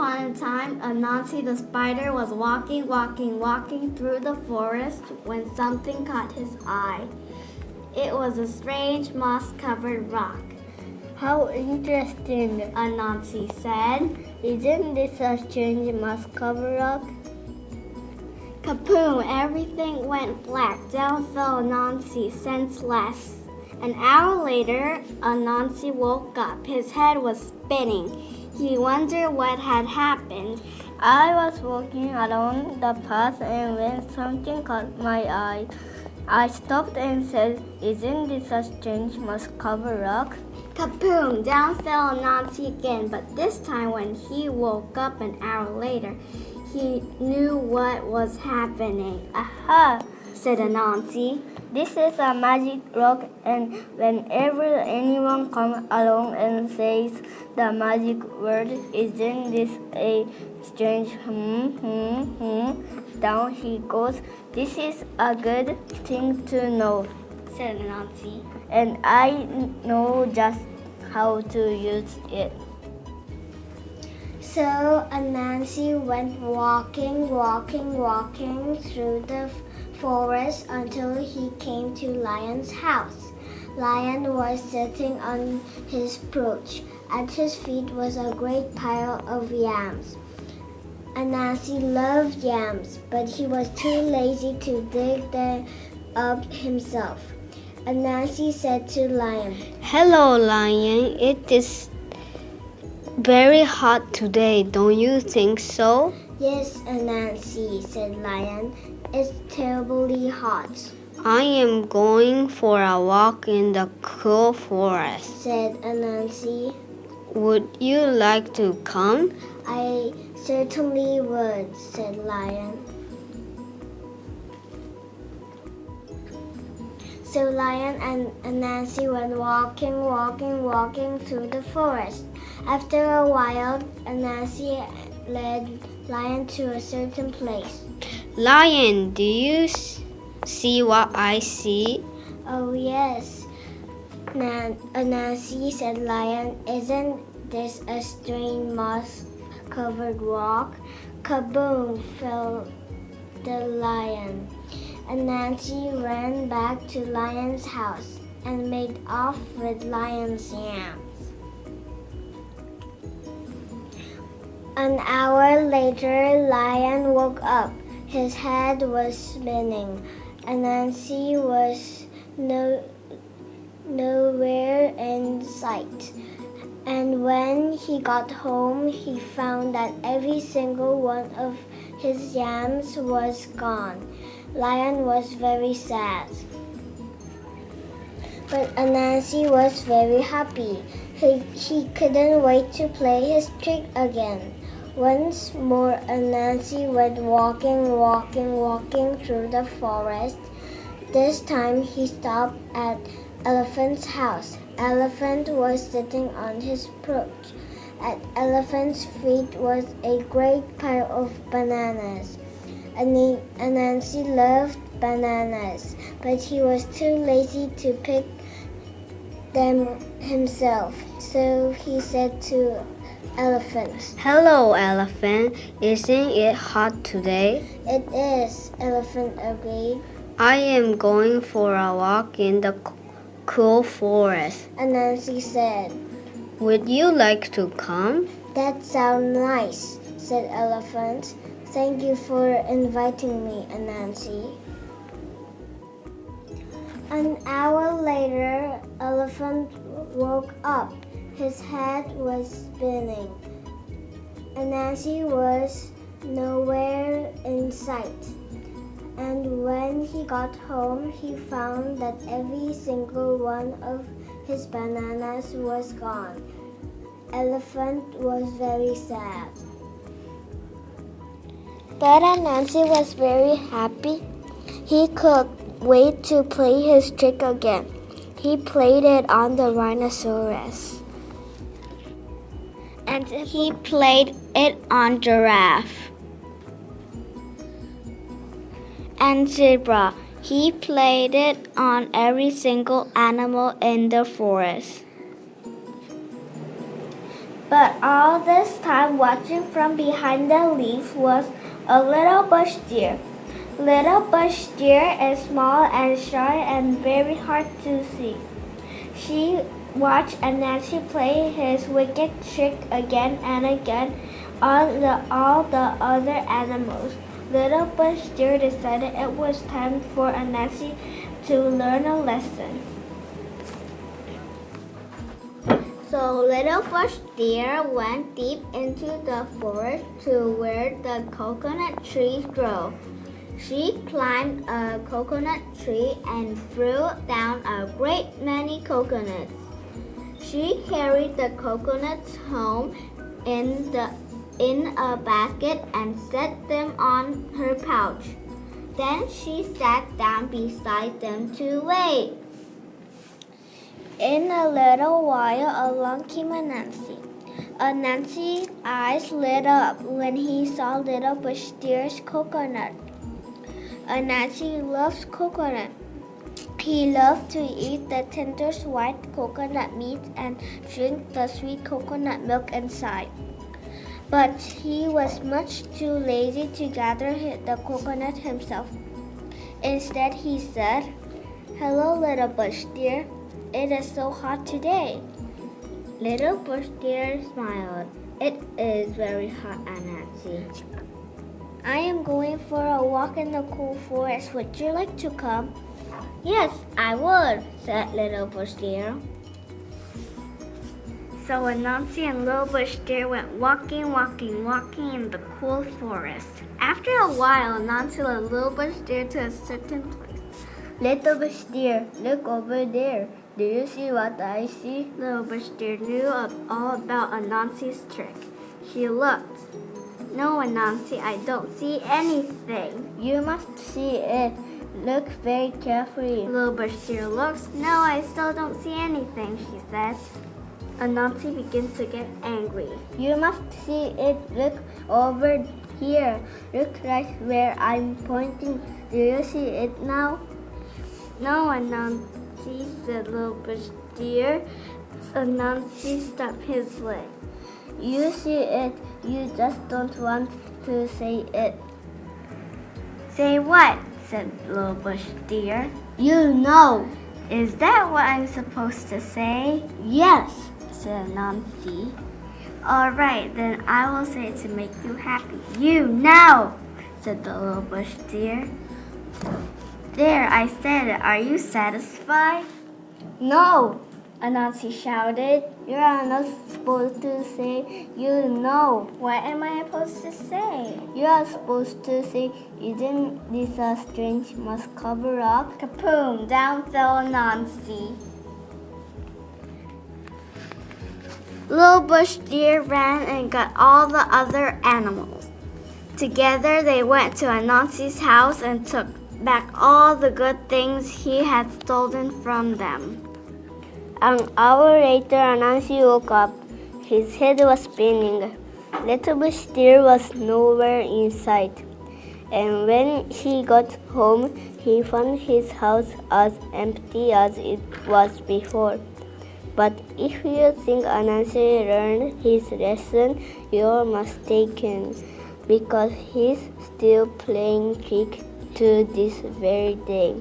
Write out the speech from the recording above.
upon a time, Anansi the spider was walking through the forest when something caught his eye. It was a strange moss-covered rock. How interesting, Anansi said. Isn't this a strange moss-covered rock? Kaboom! Everything went black. Down fell Anansi, senseless. An hour later, Anansi woke up. His head was spinning. He wondered what had happened. I was walking along the path and when something caught my eye, I stopped and said, "Isn't this a strange moss-covered rock?" Kaboom! Down fell Anansi again, but this time when he woke up an hour later, he knew what was happening. "Aha!" said Anansi. "This is a magic rock, and whenever anyone comes along and says the magic word, isn't this a strange down he goes. This is a good thing to know," said Anansi. "and I know just how to use it." So Anansi went walking through the forest until he came to Lion's house. Lion was sitting on his perch. At his feet was a great pile of yams. Anansi loved yams, but he was too lazy to dig them up himself. Anansi said to Lion, "Hello, Lion. It is very hot today, don't you think so?" "Yes, Anansi," said Lion. "It's terribly hot," "I am going for a walk in the cool forest," said Anansi. "Would you like to come?" "I certainly would," said Lion. So Lion and Anansi went walking through the forest. After a while, Anansi led Lion to a certain place. "Lion, do you see what I see?" "Oh, yes, Anansi," said Lion. "Isn't this a strange moss-covered rock?" Kaboom fell the lion. Anansi ran back to Lion's house and made off with Lion's yams. An hour later, Lion woke up. His head was spinning. Anansi was nowhere in sight. And when he got home, he found that every single one of his yams was gone. Lion was very sad. But Anansi was very happy. He couldn't wait to play his trick again. Once more, Anansi went walking through the forest. This time he stopped at Elephant's house. Elephant was sitting on his perch. At Elephant's feet was a great pile of bananas. Anansi loved bananas, but he was too lazy to pick them himself. So he said to Elephant, "Hello, Elephant. Isn't it hot today?" "It is," Elephant agreed. "I am going for a walk in the cool forest," Anansi said. "Would you like to come?" "That sounds nice," said Elephant. "Thank you for inviting me, Anansi." An hour later, Elephant woke up. His head was spinning. Anansi was nowhere in sight. And when he got home, he found that every single one of his bananas was gone. Elephant was very sad. But Anansi was very happy. He could wait to play his trick again. He played it on the rhinoceros. And he played it on giraffe and zebra. He played it on every single animal in the forest. But all this time, watching from behind the leaves was a little bush deer. Little bush deer is small and shy and very hard to see. She watched Anansi play his wicked trick again and again on all the other animals. Little bush deer decided it was time for Anansi to learn a lesson. So Little Bush Deer went deep into the forest to where the coconut trees grow. She climbed a coconut tree and threw down a great many coconuts. She carried the coconuts home in a basket and set them on her pouch. Then she sat down beside them to wait. In a little while, along came Anansi. Anansi's eyes lit up when he saw Little Bush Deer's coconut. Anansi loves coconut. He loved to eat the tender white coconut meat and drink the sweet coconut milk inside. But he was much too lazy to gather the coconut himself. Instead, he said, "Hello, Little Bush Deer. It is so hot today." Little Bush Deer smiled. "It is very hot, Anansi." "I am going for a walk in the cool forest. Would you like to come?" "Yes, I would," said Little Bush Deer. So Anansi and Little Bush Deer went walking in the cool forest. After a while, Anansi led Little Bush Deer to a certain place. "Little Bush Deer, look over there. Do you see what I see?" Little Bush Deer knew all about Anansi's trick. She looked. "No, Anansi, I don't see anything." "You must see it. Look very carefully." Little Bush Deer looks. "No, I still don't see anything," she said. Anansi begins to get angry. "You must see it. Look over here. Look right where I'm pointing. Do you see it now?" "No, Anansi," said Little Bush Deer. Anansi stopped his leg. "You see it. You just don't want to say it." "Say what?" said Little Bush Deer. "You know." "Is that what I'm supposed to say?" "Yes," said Anansi. "All right, then I will say it to make you happy." "You know," said the Little Bush Deer. "There, I said it. Are you satisfied?" "No," Anansi shouted. you are not supposed to say you know. "What am I supposed to say?" You are supposed to say, "Isn't this a strange must cover up?" Kapoom! Down fell Anansi. Little Bush Deer ran and got all the other animals. Together they went to Anansi's house and took back all the good things he had stolen from them. An hour later, Anansi woke up. His head was spinning. Little Bush Deer was nowhere in sight. And when he got home, he found his house as empty as it was before. But if you think Anansi learned his lesson, you're mistaken, because he's still playing trick to this very day.